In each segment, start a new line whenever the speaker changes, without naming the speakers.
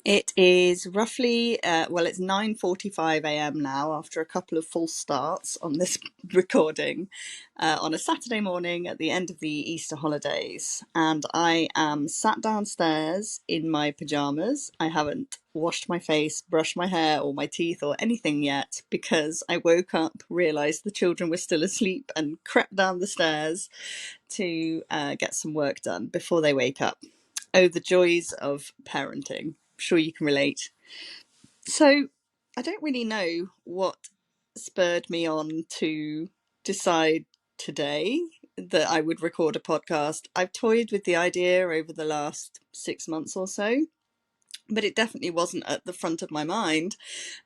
It is roughly, it's 9:45 a.m. now after a couple of false starts on this recording on a Saturday morning at the end of the Easter holidays. And I am sat downstairs in my pajamas. I haven't washed my face, brushed my hair or my teeth or anything yet because I woke up, realised the children were still asleep and crept down the stairs to get some work done before they wake up. Oh, the joys of parenting. Sure you can relate. So I don't really know what spurred me on to decide today that I would record a podcast. I've toyed with the idea over the last 6 months or so, but it definitely wasn't at the front of my mind.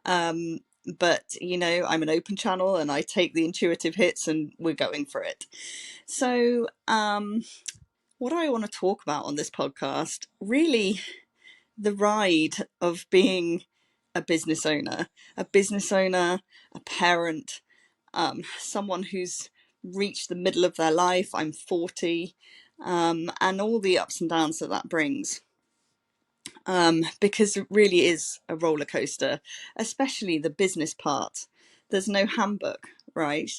But I'm an open channel and I take the intuitive hits and we're going for it. So what I want to talk about on this podcast, really the ride of being a business owner, a parent, someone who's reached the middle of their life. I'm 40, and all the ups and downs that brings. Because it really is a roller coaster, especially the business part. There's no handbook, right?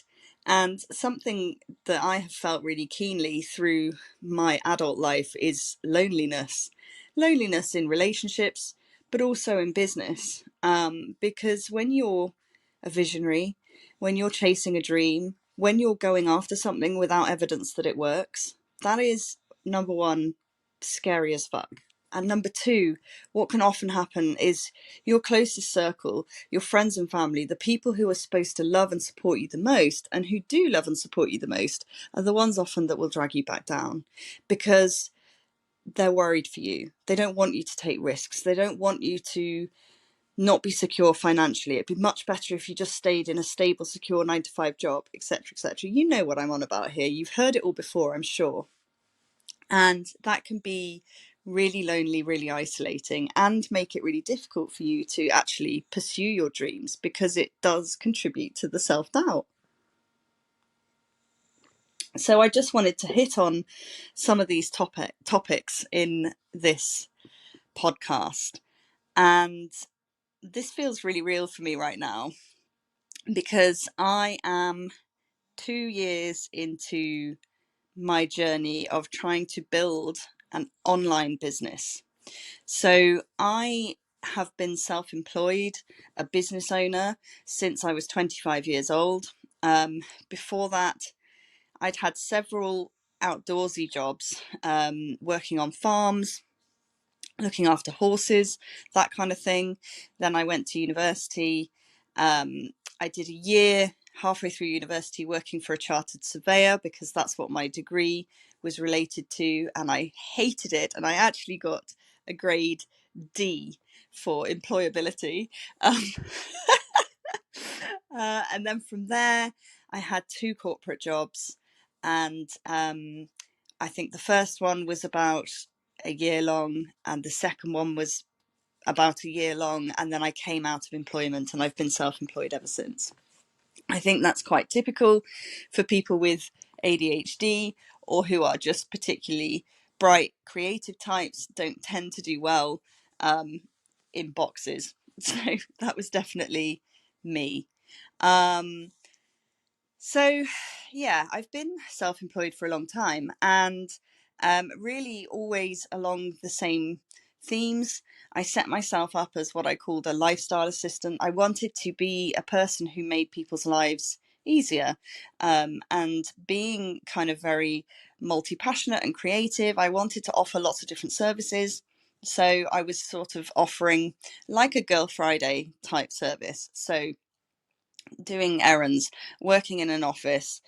And something that I have felt really keenly through my adult life is loneliness. Loneliness in relationships, but also in business. Because when you're a visionary, when you're chasing a dream, when you're going after something without evidence that it works, that is, number one, scary as fuck. And number two, what can often happen is your closest circle, your friends and family, the people who are supposed to love and support you the most, and who do love and support you the most, are the ones often that will drag you back down because they're worried for you. They don't want you to take risks. They don't want you to not be secure financially. It'd be much better if you just stayed in a stable, secure 9-to-5 job, etc., etc. You know what I'm on about here. You've heard it all before, I'm sure. And that can be really lonely, really isolating, and make it really difficult for you to actually pursue your dreams because it does contribute to the self-doubt. So I just wanted to hit on some of these topics in this podcast. And this feels really real for me right now because I am 2 years into my journey of trying to build an online business. So I have been self-employed, a business owner, since I was 25 years old. Before that, I'd had several outdoorsy jobs, working on farms, looking after horses, that kind of thing. Then I went to university. I did a year halfway through university working for a chartered surveyor because that's what my degree was related to, and I hated it. And I actually got a grade D for employability. And then from there, I had 2 corporate jobs, and I think the first one was about a year long, and the second one was about a year long, and then I came out of employment and I've been self-employed ever since. I think that's quite typical for people with ADHD or who are just particularly bright, creative types, don't tend to do well in boxes. So that was definitely me. So yeah, I've been self-employed for a long time, and really always along the same themes. I set myself up as what I called a lifestyle assistant. I wanted to be a person who made people's lives easier, and being kind of very multi-passionate and creative, I wanted to offer lots of different services. So I was sort of offering like a Girl Friday type service. So doing errands, working in an office,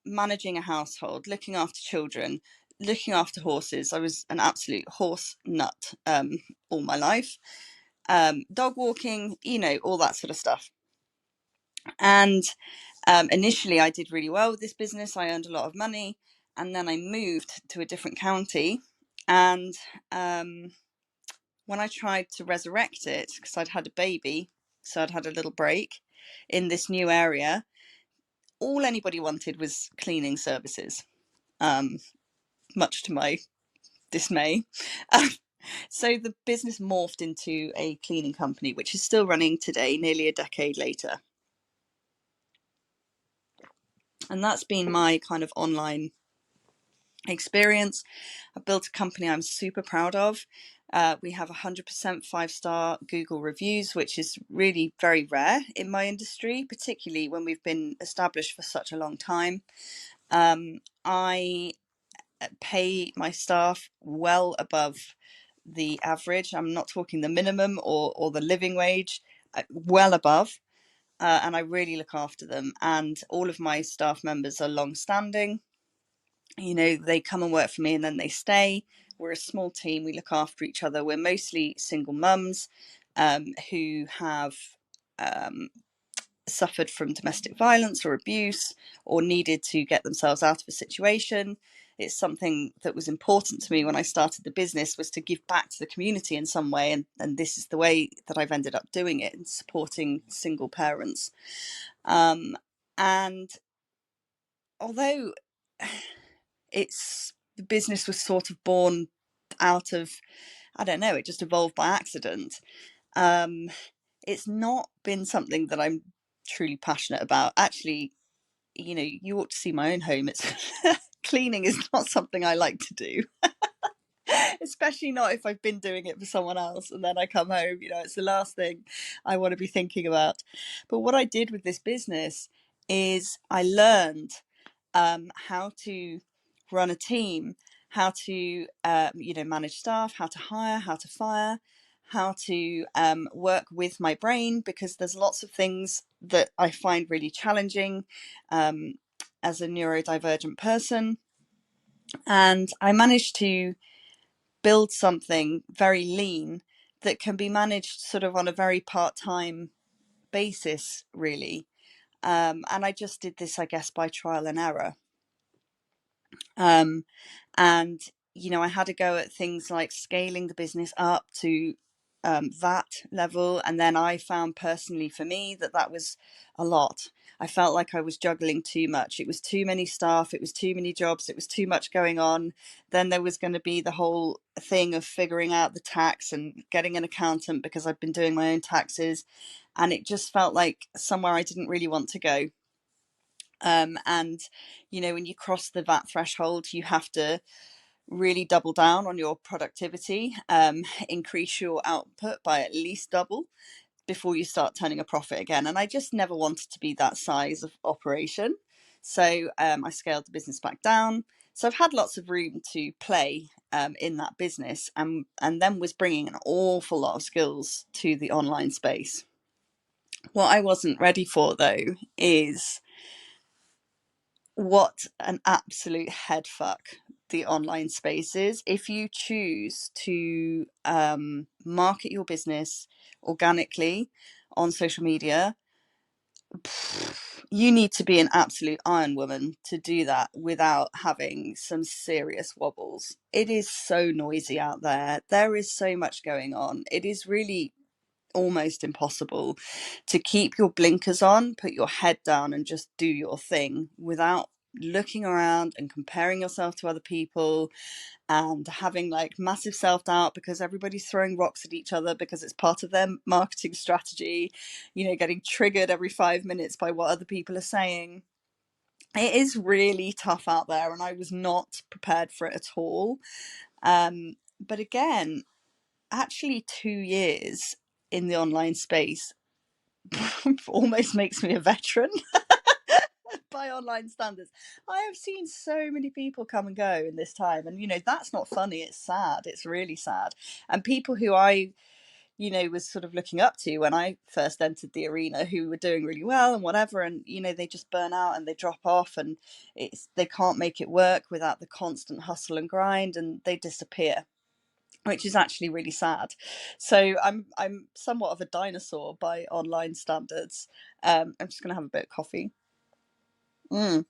managing a household, looking after children, looking after horses. I was an absolute horse nut all my life. Dog walking, all that sort of stuff. And initially I did really well with this business. I earned a lot of money, and then I moved to a different county. And when I tried to resurrect it, because I'd had a baby, so I'd had a little break in this new area, all anybody wanted was cleaning services, much to my dismay. So the business morphed into a cleaning company, which is still running today, nearly a decade later. And that's been my kind of online experience. I built a company I'm super proud of. We have 100% 5-star Google reviews, which is really very rare in my industry, particularly when we've been established for such a long time. I pay my staff well above the average. I'm not talking the minimum or the living wage, well above. And I really look after them. And all of my staff members are long-standing. You know, they come and work for me and then they stay. We're a small team. We look after each other. We're mostly single mums who have suffered from domestic violence or abuse or needed to get themselves out of a situation. It's something that was important to me when I started the business, was to give back to the community in some way. And this is the way that I've ended up doing it, and supporting single parents. And although the business was sort of born out of, I don't know, it just evolved by accident. It's not been something that I'm truly passionate about. Actually, you know, you ought to see my own home. It's cleaning is not something I like to do. Especially not if I've been doing it for someone else and then I come home, you know, it's the last thing I want to be thinking about. But what I did with this business is I learned how to run a team, how to, you know, manage staff, how to hire, how to fire, how to work with my brain, because there's lots of things that I find really challenging as a neurodivergent person. And I managed to build something very lean that can be managed sort of on a very part-time basis, really. And I just did this, I guess, by trial and error. And, you know, I had to go at things like scaling the business up to that level. And then I found personally for me that was a lot. I felt like I was juggling too much. It was too many staff. It was too many jobs. It was too much going on. Then there was going to be the whole thing of figuring out the tax and getting an accountant, because I've been doing my own taxes. And it just felt like somewhere I didn't really want to go. And, you know, when you cross the VAT threshold, you have to really double down on your productivity, increase your output by at least double before you start turning a profit again. And I just never wanted to be that size of operation. So I scaled the business back down. So I've had lots of room to play in that business, and then was bringing an awful lot of skills to the online space. What I wasn't ready for, though, is what an absolute headfuck the online space is. If you choose to market your business organically on social media, you need to be an absolute iron woman to do that without having some serious wobbles. It is so noisy out there. There is so much going on. It is really almost impossible to keep your blinkers on, put your head down and just do your thing without looking around and comparing yourself to other people and having like massive self-doubt because everybody's throwing rocks at each other because it's part of their marketing strategy, you know, getting triggered every 5 minutes by what other people are saying. It is really tough out there, and I was not prepared for it at all. But again, actually 2 years in the online space almost makes me a veteran by online standards. I have seen so many people come and go in this time, and you know, that's not funny, it's sad. It's really sad. And people who I, you know, was sort of looking up to when I first entered the arena, who were doing really well and whatever, and you know, they just burn out and they drop off, and they can't make it work without the constant hustle and grind, and they disappear, which is actually really sad. So I'm somewhat of a dinosaur by online standards. I'm just going to have a bit of coffee. And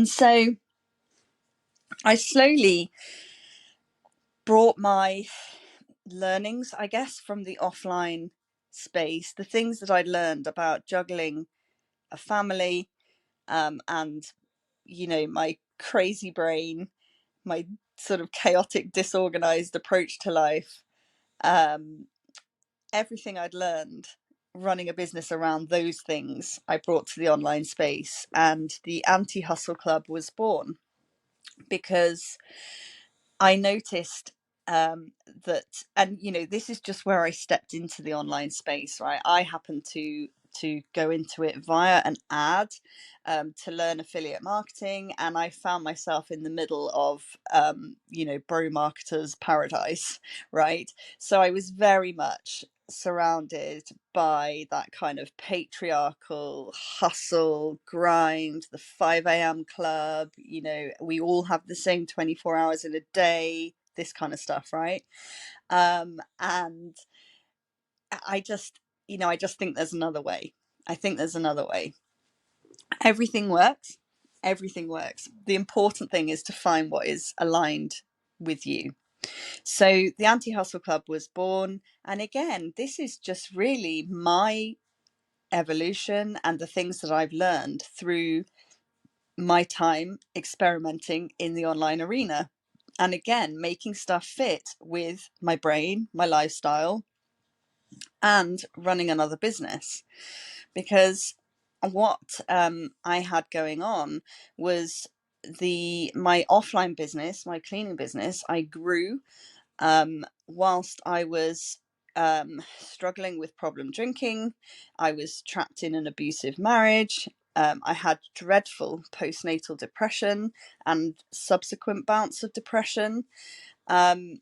so I slowly brought my learnings, I guess, from the offline space, the things that I'd learned about juggling a family, and, you know, my crazy brain, my sort of chaotic, disorganized approach to life, everything I'd learned running a business around those things I brought to the online space, and the Anti-Hustle Club was born because I noticed that, and this is just where I stepped into the online space, right? I happened to go into it via an ad to learn affiliate marketing, and I found myself in the middle of bro marketers paradise, right? So I was very much surrounded by that kind of patriarchal hustle grind, the 5 a.m. club, we all have the same 24 hours in a day, this kind of stuff, right? And I just think there's another way. I think there's another way. Everything works. Everything works. The important thing is to find what is aligned with you. So the Anti-Hustle Club was born. And again, this is just really my evolution and the things that I've learned through my time experimenting in the online arena. And again, making stuff fit with my brain, my lifestyle, and running another business. Because what I had going on was my offline business, my cleaning business, I grew whilst I was struggling with problem drinking. I was trapped in an abusive marriage. I had dreadful postnatal depression and subsequent bouts of depression. I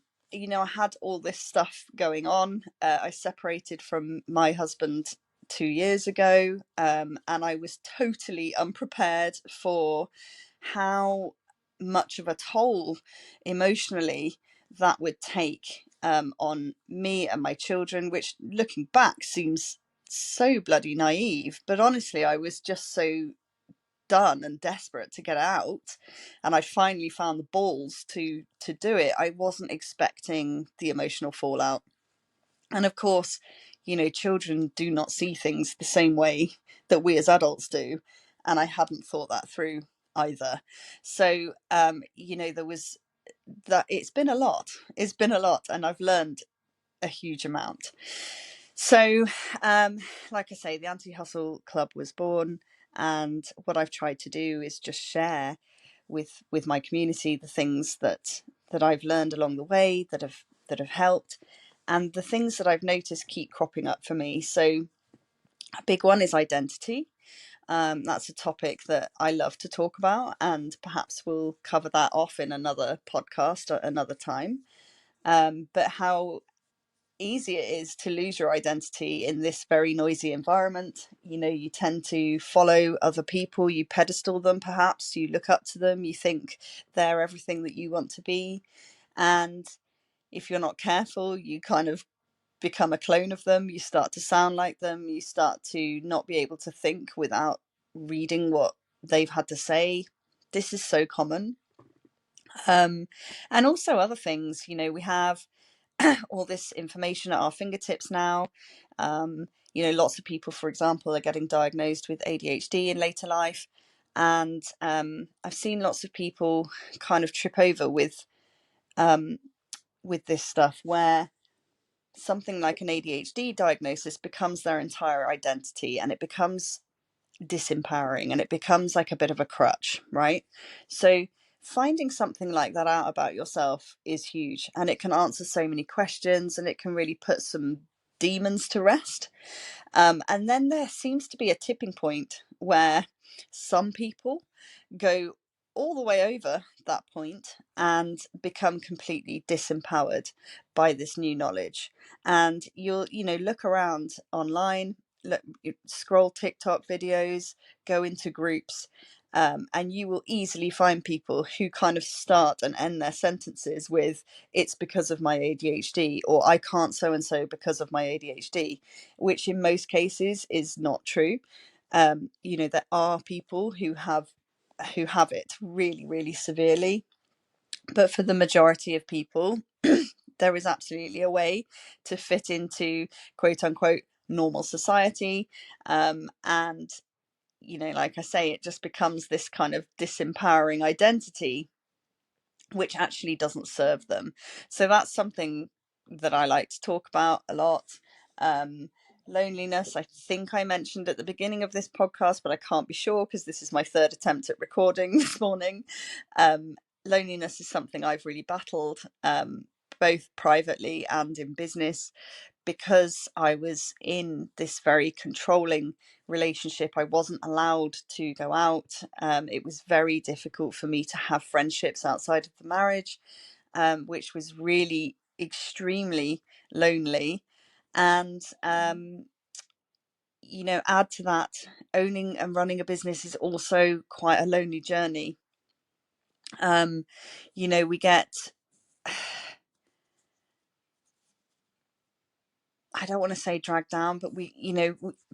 had all this stuff going on. I separated from my husband 2 years ago, and I was totally unprepared for how much of a toll emotionally that would take on me and my children, which looking back seems so bloody naive. But honestly, I was just so done and desperate to get out, and I finally found the balls to do it. I wasn't expecting the emotional fallout, and of course, children do not see things the same way that we as adults do, and I hadn't thought that through either. So there was that. It's been a lot and I've learned a huge amount. So like I say, the Anti-Hustle Club was born, and what I've tried to do is just share with my community the things that I've learned along the way that have helped, and the things that I've noticed keep cropping up for me. So a big one is identity. That's a topic that I love to talk about, and perhaps we'll cover that off in another podcast at another time. But how easy it is to lose your identity in this very noisy environment. You tend to follow other people, you pedestal them, perhaps you look up to them, you think they're everything that you want to be, and if you're not careful, you kind of become a clone of them. You start to sound like them, you start to not be able to think without reading what they've had to say. This is so common. And also other things, we have all this information at our fingertips now. Lots of people, for example, are getting diagnosed with ADHD in later life, and I've seen lots of people kind of trip over with this stuff, where something like an ADHD diagnosis becomes their entire identity, and it becomes disempowering, and it becomes like a bit of a crutch, right? So finding something like that out about yourself is huge, and it can answer so many questions, and it can really put some demons to rest. And then there seems to be a tipping point where some people go all the way over that point and become completely disempowered by this new knowledge. And you'll look around online, scroll TikTok videos, go into groups, and you will easily find people who kind of start and end their sentences with "it's because of my ADHD" or "I can't so and so because of my ADHD," which in most cases is not true. There are people who have it really, really severely, but for the majority of people, there is absolutely a way to fit into quote unquote normal society, and like I say, it just becomes this kind of disempowering identity which actually doesn't serve them. So that's something that I like to talk about a lot. Um, Loneliness, I think I mentioned at the beginning of this podcast, but I can't be sure because this is my third attempt at recording this morning. Loneliness is something I've really battled, both privately and in business, because I was in this very controlling relationship. I wasn't allowed to go out. It was very difficult for me to have friendships outside of the marriage, which was really extremely lonely. And, add to that, owning and running a business is also quite a lonely journey. We get, I don't want to say dragged down, but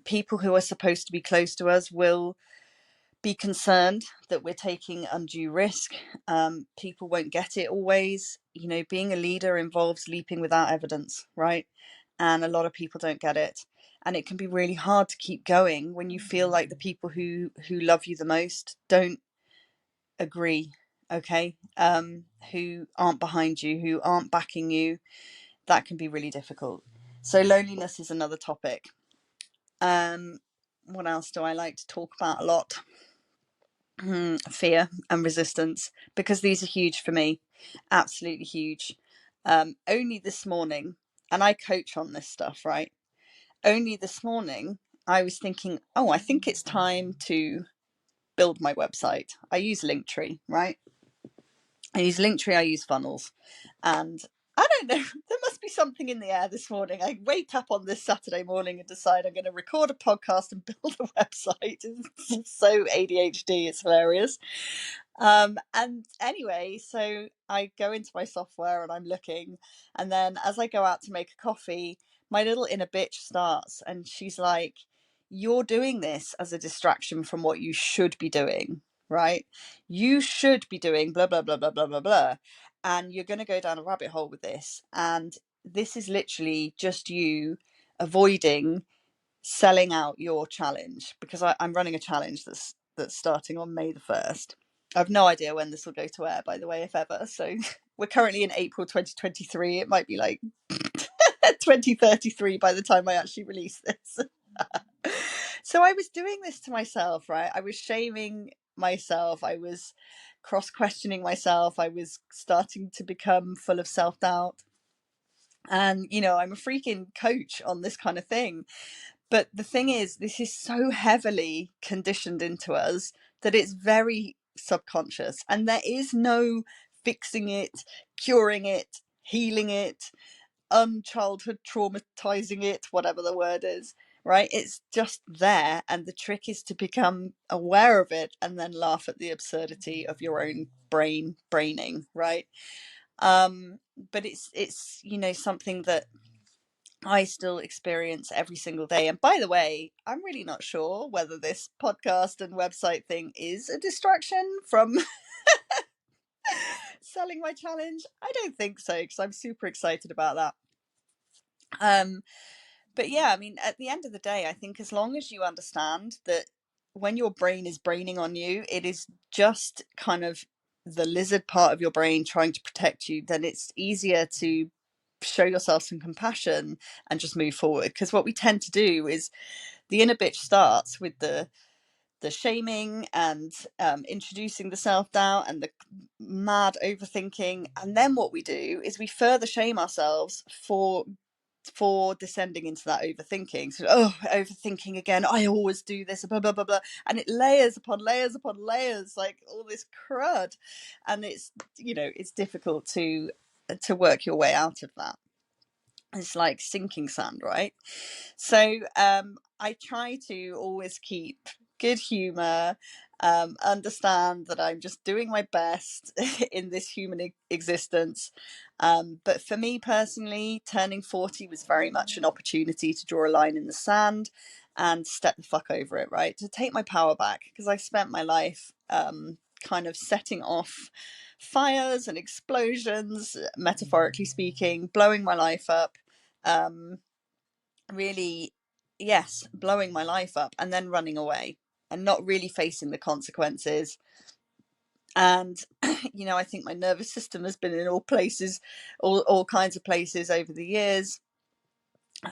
people who are supposed to be close to us will be concerned that we're taking undue risk. People won't get it always. Being a leader involves leaping without evidence, right? And a lot of people don't get it. And it can be really hard to keep going when you feel like the people who love you the most don't agree, okay? Who aren't behind you, who aren't backing you. That can be really difficult. So loneliness is another topic. What else do I like to talk about a lot? Fear and resistance, because these are huge for me, absolutely huge. Only this morning, and I coach on this stuff, right? Only this morning, I was thinking, I think it's time to build my website. I use Linktree, right? I use funnels, and I don't know, there must be something in the air this morning. I wake up on this Saturday morning and decide I'm going to record a podcast and build a website. It's so ADHD, it's hilarious. And anyway, so I go into my software and I'm looking, and then as I go out to make a coffee, my little inner bitch starts, and she's like, "You're doing this as a distraction from what you should be doing, right? You should be doing blah blah blah blah blah blah blah, and you're going to go down a rabbit hole with this. And this is literally just you avoiding selling out your challenge, because I'm running a challenge that's starting on May the 1st. I've no idea when this will go to air, by the way, if ever. So we're currently in April 2023. It might be like 2033 by the time I actually release this. So I was doing this to myself, right? I was shaming myself. I was cross-questioning myself. I was starting to become full of self-doubt. And, I'm a freaking coach on this kind of thing. But the thing is, this is so heavily conditioned into us that it's very subconscious, and there is no fixing it, curing it, healing it, unchildhood traumatizing it, whatever the word is, right? It's just there. And the trick is to become aware of it and then laugh at the absurdity of your own braining, right? But it's something that I still experience every single day. And by the way, I'm really not sure whether this podcast and website thing is a distraction from selling my challenge. I don't think so, because I'm super excited about that. But yeah, I mean, at the end of the day, I think as long as you understand that when your brain is braining on you, it is just kind of the lizard part of your brain trying to protect you, then it's easier to show yourself some compassion and just move forward. Because what we tend to do is the inner bitch starts with the shaming and introducing the self-doubt and the mad overthinking, and then what we do is we further shame ourselves for descending into that overthinking. So, overthinking again, I always do this, blah blah blah blah, and it layers upon layers upon layers, like all this crud. And it's it's difficult to work your way out of that. It's like sinking sand, right? So I try to always keep good humor, understand that I'm just doing my best in this human existence. But for me personally, turning 40 was very much an opportunity to draw a line in the sand and step the fuck over it, right? To take my power back, because I spent my life kind of setting off fires and explosions, metaphorically speaking, blowing my life up. Really, yes, blowing my life up and then running away and not really facing the consequences. And I think my nervous system has been in all kinds of places over the years,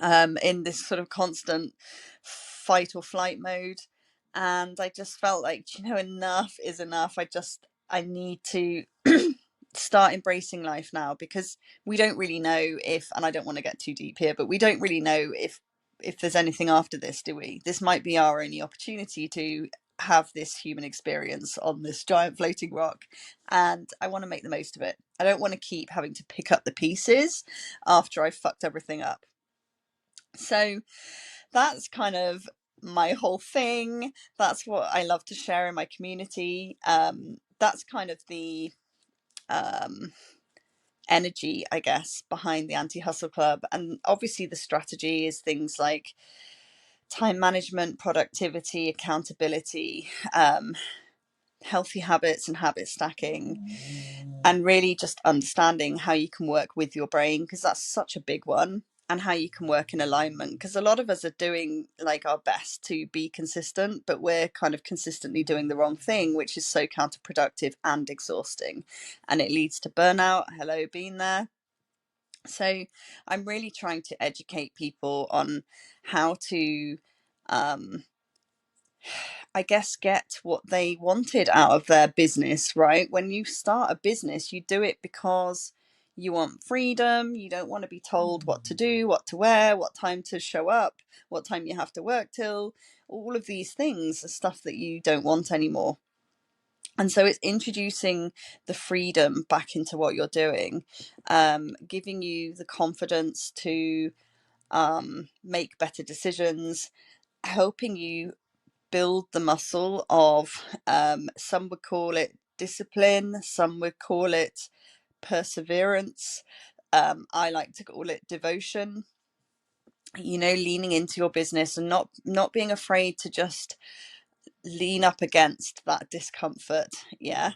in this sort of constant fight or flight mode. And I just felt like, enough is enough. I need to start embracing life now, because we don't really know if, and I don't want to get too deep here, but we don't really know if there's anything after this, do we? This might be our only opportunity to have this human experience on this giant floating rock, and I want to make the most of it. I don't want to keep having to pick up the pieces after I've fucked everything up. So that's kind of my whole thing. That's what I love to share in my community. That's kind of the energy, I guess, behind the Anti-Hustle Club. And obviously the strategy is things like time management, productivity, accountability, healthy habits and habit stacking, and really just understanding how you can work with your brain, because that's such a big one, and how you can work in alignment, because a lot of us are doing like our best to be consistent, but we're kind of consistently doing the wrong thing, which is so counterproductive and exhausting, and it leads to burnout. Hello, been there. So I'm really trying to educate people on how to I guess, get what they wanted out of their business, right? When you start a business, you do it because you want freedom. You don't want to be told what to do, what to wear, what time to show up, what time you have to work till. All of these things are stuff that you don't want anymore. And so it's introducing the freedom back into what you're doing, giving you the confidence to make better decisions, helping you build the muscle of, some would call it discipline, some would call it perseverance. I like to call it devotion. Leaning into your business and not being afraid to just lean up against that discomfort, yeah,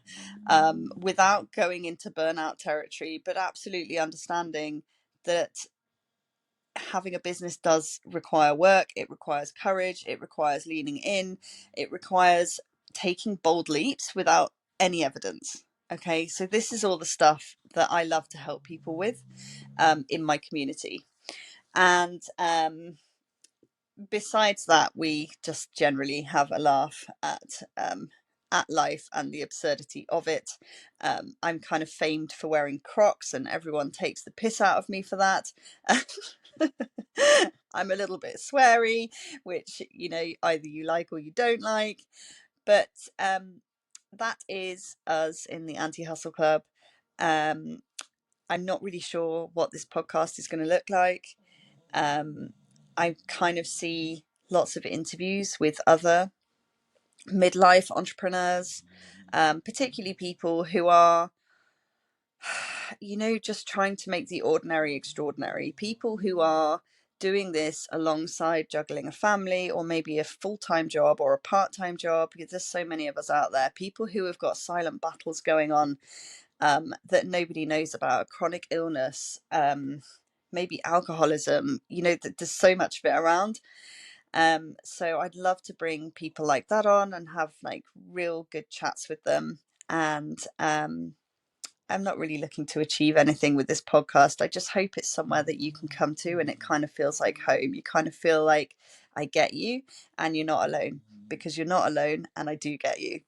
without going into burnout territory, but absolutely understanding that having a business does require work. It requires courage. It requires leaning in. It requires taking bold leaps without any evidence. Okay, so this is all the stuff that I love to help people with, in my community. And besides that, we just generally have a laugh at life and the absurdity of it. I'm kind of famed for wearing Crocs, and everyone takes the piss out of me for that. I'm a little bit sweary, which either you like or you don't like. But that is us in the Anti-Hustle Club. I'm not really sure what this podcast is going to look like. I kind of see lots of interviews with other midlife entrepreneurs, particularly people who are, just trying to make the ordinary extraordinary. People who are doing this alongside juggling a family, or maybe a full-time job or a part-time job, because there's so many of us out there. People who have got silent battles going on, that nobody knows about, chronic illness, maybe alcoholism. There's so much of it around. So I'd love to bring people like that on and have like real good chats with them. And I'm not really looking to achieve anything with this podcast. I just hope it's somewhere that you can come to and it kind of feels like home. You kind of feel like I get you and you're not alone, because you're not alone and I do get you.